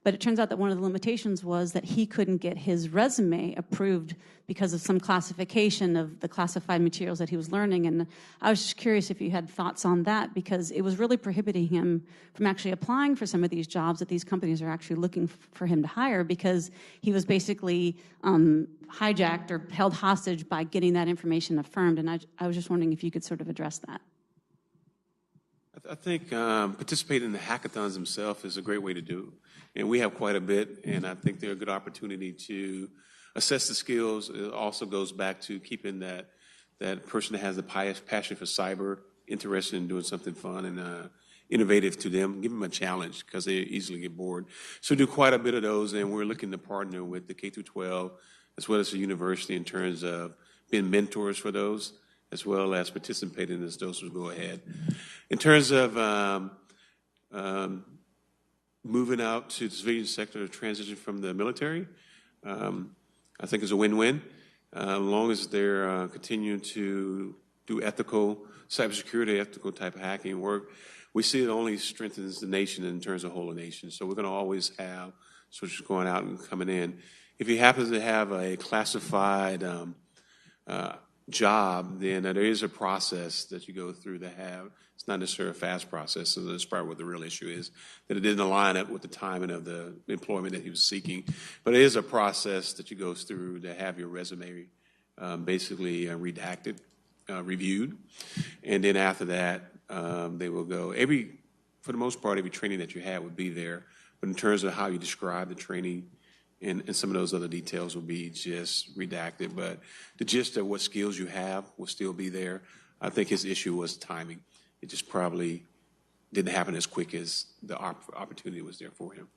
But it turns out that one of the limitations was that he couldn't get his resume approved because of some classification of the classified materials that he was learning. And I was just curious if you had thoughts on that, because it was really prohibiting him from actually applying for some of these jobs that these companies are actually looking for him to hire, because he was basically hijacked or held hostage by getting that information affirmed. And I was just wondering if you could sort of address that. I think participating in the hackathons themselves is a great way to do. And we have quite a bit, and I think they're a good opportunity to assess the skills. It also goes back to keeping that person that has the passion for cyber interested in doing something fun and innovative to them. Give them a challenge, because they easily get bored. So do quite a bit of those, and we're looking to partner with the K through 12 as well as the university in terms of being mentors for those, as well as participating as those who go ahead. In terms of moving out to the civilian sector, transition from the military, I think is a win-win, as long as they're continuing to do ethical cybersecurity, ethical type of hacking work. We see it only strengthens the nation in terms of whole nation. So we're going to always have switches going out and coming in. If you happen to have a classified job, then there is a process that you go through to have. It's not necessarily a fast process, so that's probably what the real issue is, that it didn't align up with the timing of the employment that he was seeking. But it is a process that you go through to have your resume basically redacted, reviewed, and then after that, they will go. For the most part, every training that you have would be there, but in terms of how you describe the training, and some of those other details will be just redacted. But the gist of what skills you have will still be there. I think his issue was timing. It just probably didn't happen as quick as the opportunity was there for him.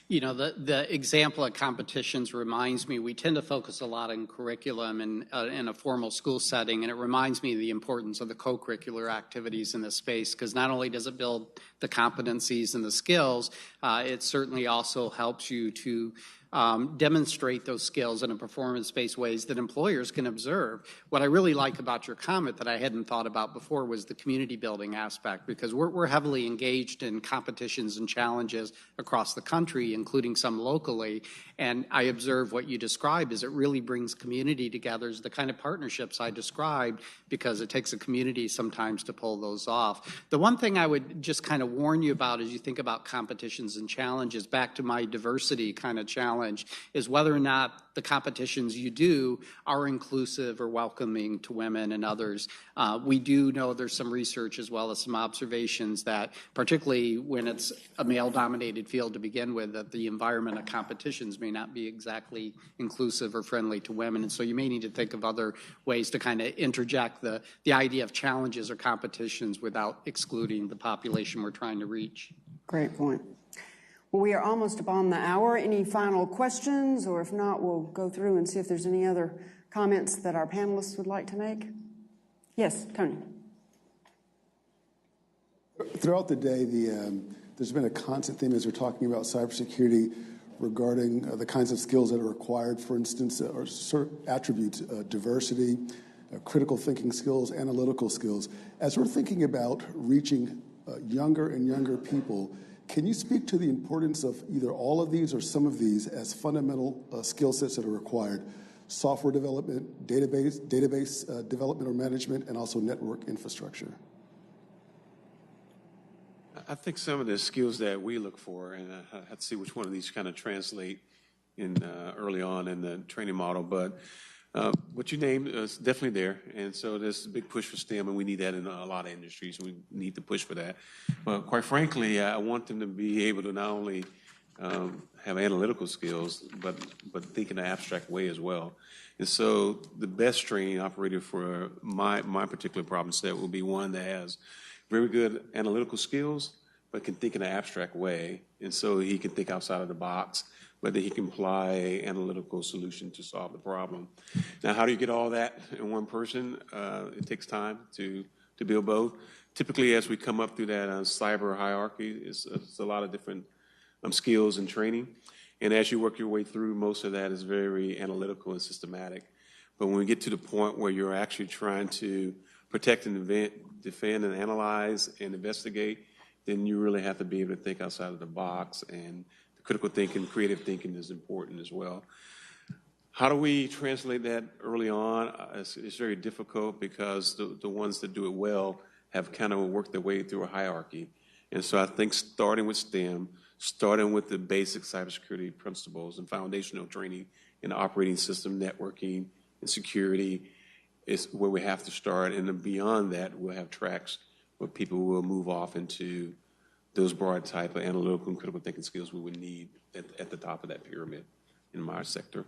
You know, the example of competitions reminds me, we tend to focus a lot on curriculum in a formal school setting, and it reminds me of the importance of the co-curricular activities in this space, because not only does it build the competencies and the skills, it certainly also helps you to demonstrate those skills in a performance-based ways that employers can observe. What I really like about your comment that I hadn't thought about before was the community building aspect, because we're heavily engaged in competitions and challenges across the country, including some locally, and I observe what you described is it really brings community together, is the kind of partnerships I described, because it takes a community sometimes to pull those off. The one thing I would just kind of warn you about as you think about competitions and challenges, back to my diversity kind of challenge, is whether or not the competitions you do are inclusive or welcoming to women and others. We do know there's some research as well as some observations that, particularly when it's a male-dominated field to begin with, that the environment of competitions may not be exactly inclusive or friendly to women. And so you may need to think of other ways to kind of interject the idea of challenges or competitions without excluding the population we're trying to reach. Great point. Well, we are almost upon the hour. Any final questions? Or if not, we'll go through and see if there's any other comments that our panelists would like to make. Yes, Tony. Throughout the day, there's been a constant theme as we're talking about cybersecurity regarding the kinds of skills that are required, for instance, or certain attributes, diversity, critical thinking skills, analytical skills. As we're thinking about reaching younger and younger people, can you speak to the importance of either all of these or some of these as fundamental skill sets that are required? Software development, database development or management, and also network infrastructure. I think some of the skills that we look for, and I have to see which one of these kind of translate in early on in the training model, but what you named is definitely there, and so there's a big push for STEM, and we need that in a lot of industries. We need to push for that. But quite frankly, I want them to be able to not only have analytical skills, but think in an abstract way as well. And so the best training operator for my particular problem set will be one that has very good analytical skills, but can think in an abstract way. And so he can think outside of the box, but that he can apply an analytical solution to solve the problem. Now, how do you get all that in one person? It takes time to build both. Typically, as we come up through that cyber hierarchy, it's a lot of different skills and training. And as you work your way through, most of that is very analytical and systematic. But when we get to the point where you're actually trying to protect and defend and analyze and investigate, then you really have to be able to think outside of the box, and critical thinking, creative thinking is important as well. How do we translate that early on? It's very difficult because the ones that do it well have kind of worked their way through a hierarchy. And so I think starting with STEM, starting with the basic cybersecurity principles and foundational training in operating system, networking, and security is where we have to start. And then beyond that, we'll have tracks where people will move off into those broad type of analytical and critical thinking skills we would need at the top of that pyramid in my sector.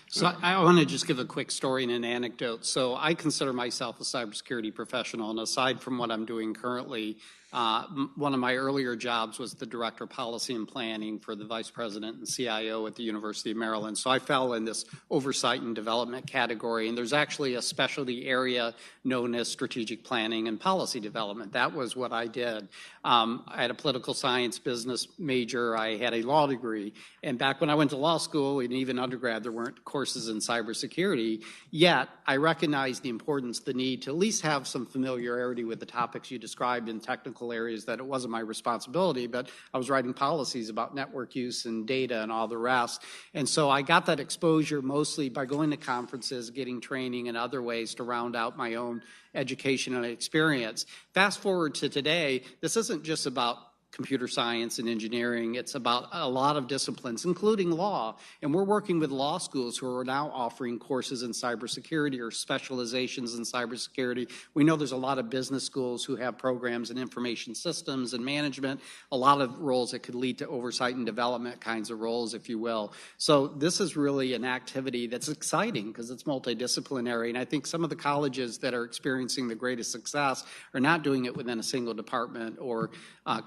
So I want to just give a quick story and an anecdote. So I consider myself a cybersecurity professional, and aside from what I'm doing currently, one of my earlier jobs was the Director of Policy and Planning for the Vice President and CIO at the University of Maryland. So I fell in this oversight and development category, and there's actually a specialty area known as strategic planning and policy development. That was what I did. I had a political science business major. I had a law degree. And back when I went to law school, and even undergrad, there weren't courses in cybersecurity. Yet I recognized the importance, the need to at least have some familiarity with the topics you described in technical areas that it wasn't my responsibility, but I was writing policies about network use and data and all the rest. And so I got that exposure mostly by going to conferences, getting training and other ways to round out my own education and experience. Fast forward to today, this isn't just about computer science and engineering. It's about a lot of disciplines, including law. And we're working with law schools who are now offering courses in cybersecurity or specializations in cybersecurity. We know there's a lot of business schools who have programs in information systems and management, a lot of roles that could lead to oversight and development kinds of roles, if you will. So this is really an activity that's exciting because it's multidisciplinary. And I think some of the colleges that are experiencing the greatest success are not doing it within a single department or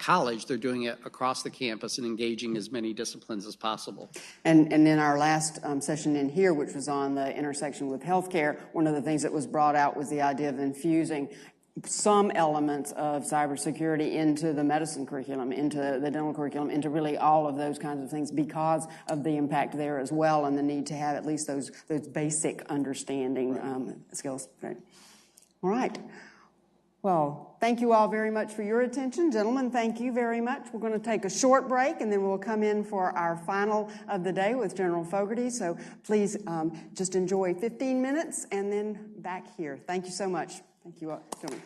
college. college, they're doing it across the campus and engaging as many disciplines as possible. And in our last session in here, which was on the intersection with healthcare, one of the things that was brought out was the idea of infusing some elements of cybersecurity into the medicine curriculum, into the dental curriculum, into really all of those kinds of things because of the impact there as well and the need to have at least those basic understanding skills. Right. All right. Well, thank you all very much for your attention. Gentlemen, thank you very much. We're going to take a short break, and then we'll come in for our final of the day with General Fogarty. So please just enjoy 15 minutes and then back here. Thank you so much. Thank you all, gentlemen.